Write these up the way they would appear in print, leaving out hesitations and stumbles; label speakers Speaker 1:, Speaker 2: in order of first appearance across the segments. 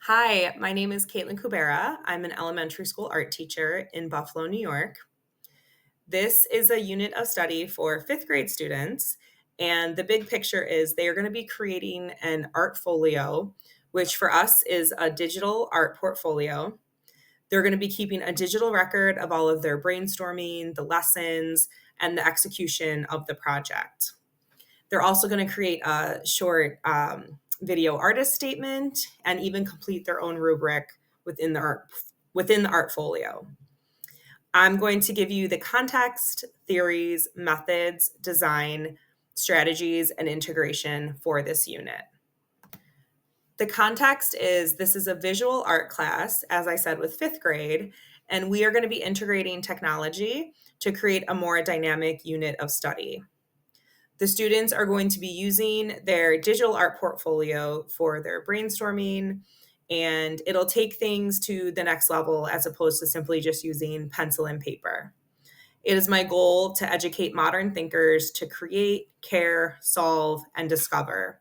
Speaker 1: Hi, my name is Caitlin Kubera. I'm an elementary school art teacher in Buffalo, New York. This is a unit of study for fifth grade students, and the big picture is they are going to be creating an art folio, which for us is a digital art portfolio. They're going to be keeping a digital record of all of their brainstorming, the lessons, and the execution of the project. They're also going to create a short video artist statement and even complete their own rubric within the art folio. I'm going to give you the context, theories, methods, design, strategies, and integration for this unit. The context is this is a visual art class, as I said, with fifth grade, and we are going to be integrating technology to create a more dynamic unit of study. The students are going to be using their digital art portfolio for their brainstorming, and it'll take things to the next level as opposed to simply just using pencil and paper. It is my goal to educate modern thinkers to create, care, solve, and discover.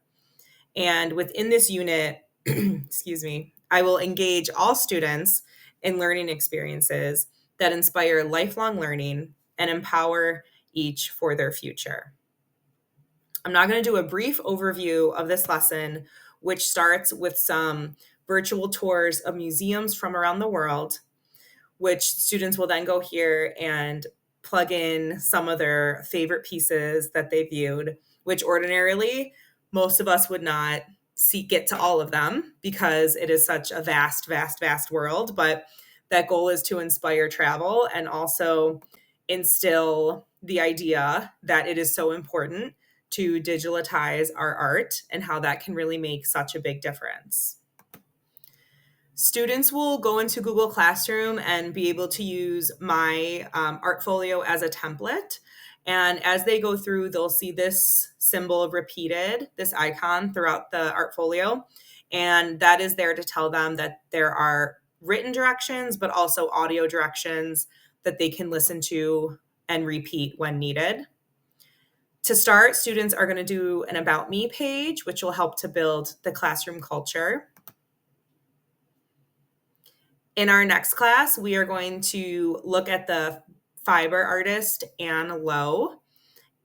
Speaker 1: And within this unit, excuse me, I will engage all students in learning experiences that inspire lifelong learning and empower each for their future. I'm now going to do a brief overview of this lesson, which starts with some virtual tours of museums from around the world, which students will then go here and plug in some of their favorite pieces that they viewed, which ordinarily most of us would not get to all of them because it is such a vast, vast, vast world. But that goal is to inspire travel and also instill the idea that it is so important to digitize our art and how that can really make such a big difference. Students will go into Google Classroom and be able to use my Artfolio as a template. And as they go through, they'll see this symbol repeated, this icon throughout the Artfolio. And that is there to tell them that there are written directions, but also audio directions that they can listen to and repeat when needed. To start, students are going to do an About Me page, which will help to build the classroom culture. In our next class, we are going to look at the fiber artist Anne Lowe,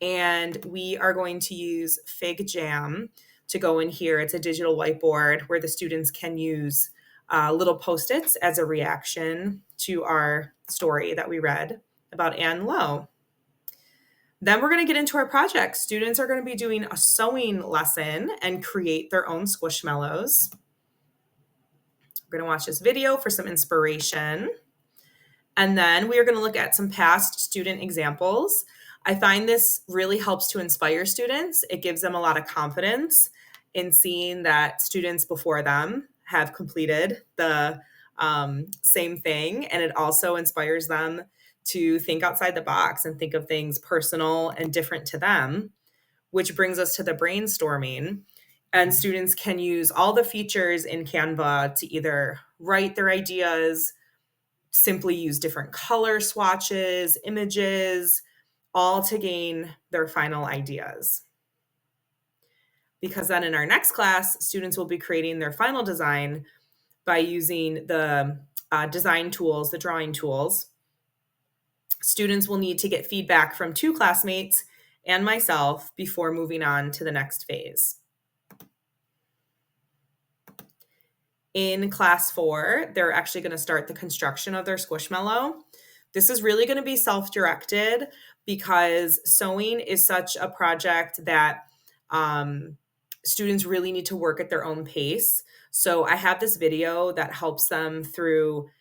Speaker 1: and we are going to use FigJam to go in here. It's a digital whiteboard where the students can use little Post-its as a reaction to our story that we read about Anne Lowe. Then we're going to get into our project. Students are going to be doing a sewing lesson and create their own squishmallows. We're going to watch this video for some inspiration. And then we are going to look at some past student examples. I find this really helps to inspire students. It gives them a lot of confidence in seeing that students before them have completed the same thing. And it also inspires them to think outside the box and think of things personal and different to them, which brings us to the brainstorming. And students can use all the features in Canva to either write their ideas, simply use different color swatches, images, all to gain their final ideas. Because then in our next class, students will be creating their final design by using the design tools, the drawing tools. Students will need to get feedback from two classmates and myself before moving on to the next phase. In class 4, they're actually going to start the construction of their Squishmallow. This is really going to be self-directed because sewing is such a project that students really need to work at their own pace. So I have this video that helps them through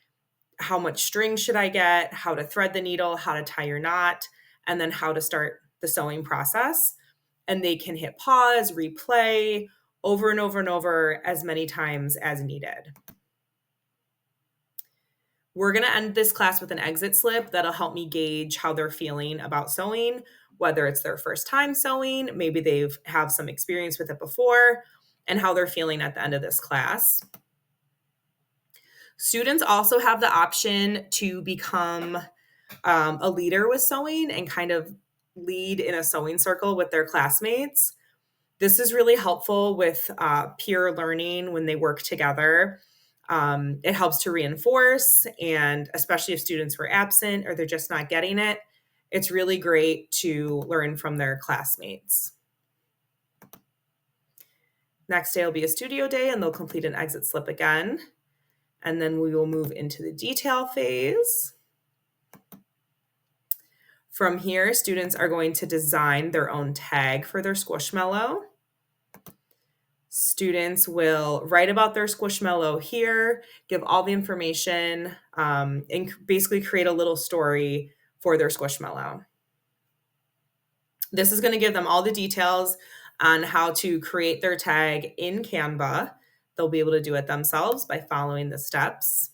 Speaker 1: how much string should I get, how to thread the needle, how to tie your knot, and then how to start the sewing process. And they can hit pause, replay over and over and over as many times as needed. We're going to end this class with an exit slip that'll help me gauge how they're feeling about sewing, whether it's their first time sewing, maybe they've have some experience with it before, and how they're feeling at the end of this class. Students also have the option to become a leader with sewing and kind of lead in a sewing circle with their classmates. This is really helpful with peer learning when they work together. It helps to reinforce, and especially if students were absent or they're just not getting it, it's really great to learn from their classmates. Next day will be a studio day, and they'll complete an exit slip again. And then we will move into the detail phase. From here, students are going to design their own tag for their Squishmallow. Students will write about their Squishmallow here, give all the information, and basically create a little story for their Squishmallow. This is going to give them all the details on how to create their tag in Canva. They'll be able to do it themselves by following the steps.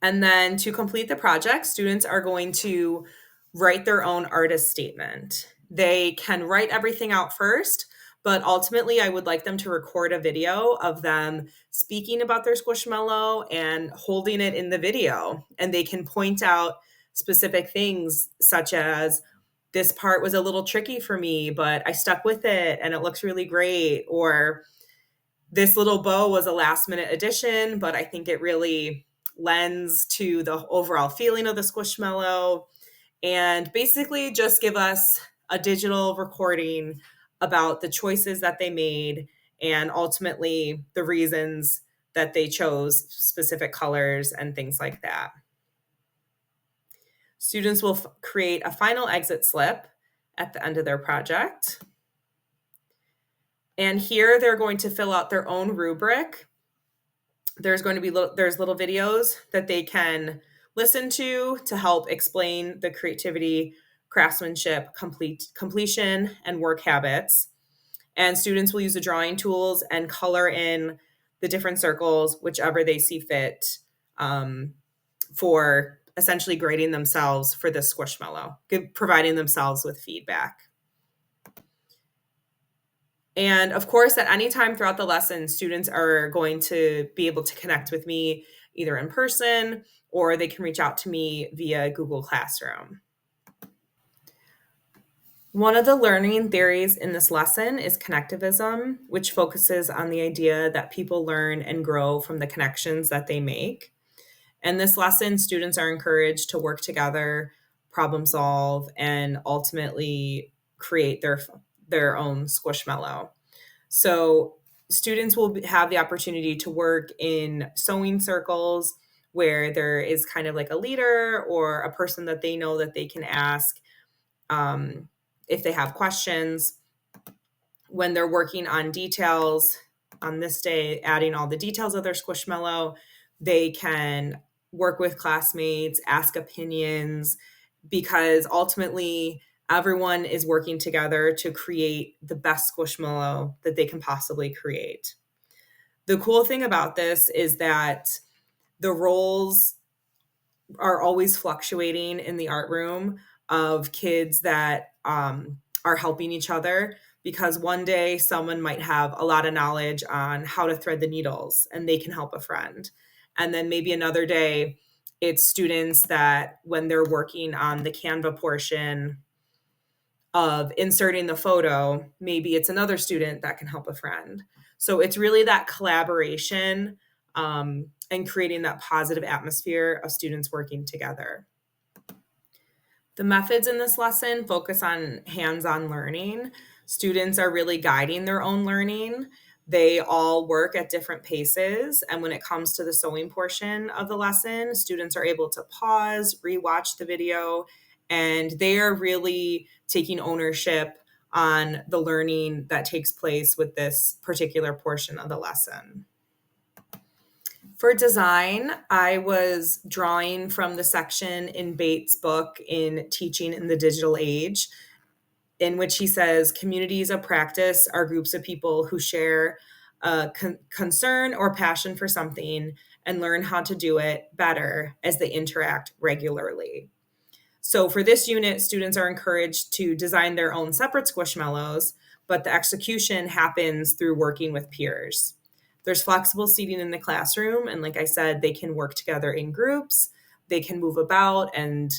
Speaker 1: And then to complete the project, students are going to write their own artist statement. They can write everything out first, but ultimately I would like them to record a video of them speaking about their Squishmallow and holding it in the video. And they can point out specific things such as, this part was a little tricky for me, but I stuck with it and it looks really great. Or this little bow was a last minute addition, but I think it really lends to the overall feeling of the Squishmallow. And basically just give us a digital recording about the choices that they made and ultimately the reasons that they chose specific colors and things like that. Students will create a final exit slip at the end of their project. And here they're going to fill out their own rubric. There's going to be little videos that they can listen to help explain the creativity, craftsmanship, completion, and work habits. And students will use the drawing tools and color in the different circles, whichever they see fit, for essentially grading themselves for this Squishmallow, providing themselves with feedback. And of course, at any time throughout the lesson, students are going to be able to connect with me either in person or they can reach out to me via Google Classroom. One of the learning theories in this lesson is connectivism, which focuses on the idea that people learn and grow from the connections that they make. In this lesson, students are encouraged to work together, problem solve, and ultimately create their own Squishmallow. So students will have the opportunity to work in sewing circles where there is kind of like a leader or a person that they know that they can ask if they have questions. When they're working on details on this day, adding all the details of their Squishmallow, they can work with classmates, ask opinions, because ultimately everyone is working together to create the best Squishmallow that they can possibly create. The cool thing about this is that the roles are always fluctuating in the art room of kids that are helping each other, because one day someone might have a lot of knowledge on how to thread the needles and they can help a friend. And then maybe another day it's students that when they're working on the Canva portion of inserting the photo, maybe it's another student that can help a friend. So it's really that collaboration and creating that positive atmosphere of students working together. The methods in this lesson focus on hands-on learning. Students are really guiding their own learning. They all work at different paces. And when it comes to the sewing portion of the lesson, students are able to pause, rewatch the video, and they are really taking ownership on the learning that takes place with this particular portion of the lesson. For design, I was drawing from the section in Bates' book in Teaching in the Digital Age, in which he says communities of practice are groups of people who share a concern or passion for something and learn how to do it better as they interact regularly. So for this unit, students are encouraged to design their own separate Squishmallows, but the execution happens through working with peers. There's flexible seating in the classroom, and like I said, they can work together in groups, they can move about and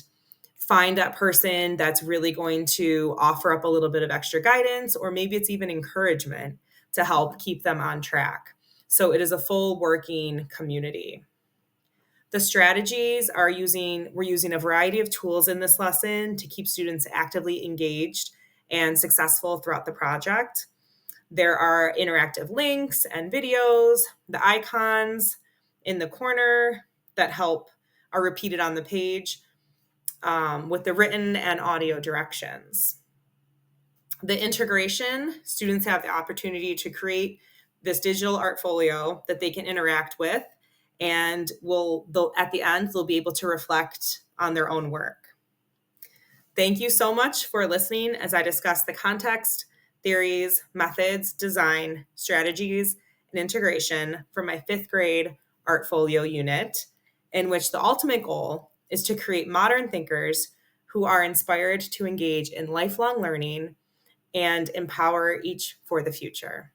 Speaker 1: find that person that's really going to offer up a little bit of extra guidance, or maybe it's even encouragement to help keep them on track. So it is a full working community. The strategies we're using a variety of tools in this lesson to keep students actively engaged and successful throughout the project. There are interactive links and videos, the icons in the corner that are repeated on the page with the written and audio directions. The integration, students have the opportunity to create this digital artfolio that they can interact with, and at the end, they'll be able to reflect on their own work. Thank you so much for listening as I discuss the context, theories, methods, design, strategies, and integration for my 5th grade Artfolio unit, in which the ultimate goal is to create modern thinkers who are inspired to engage in lifelong learning and empower each for the future.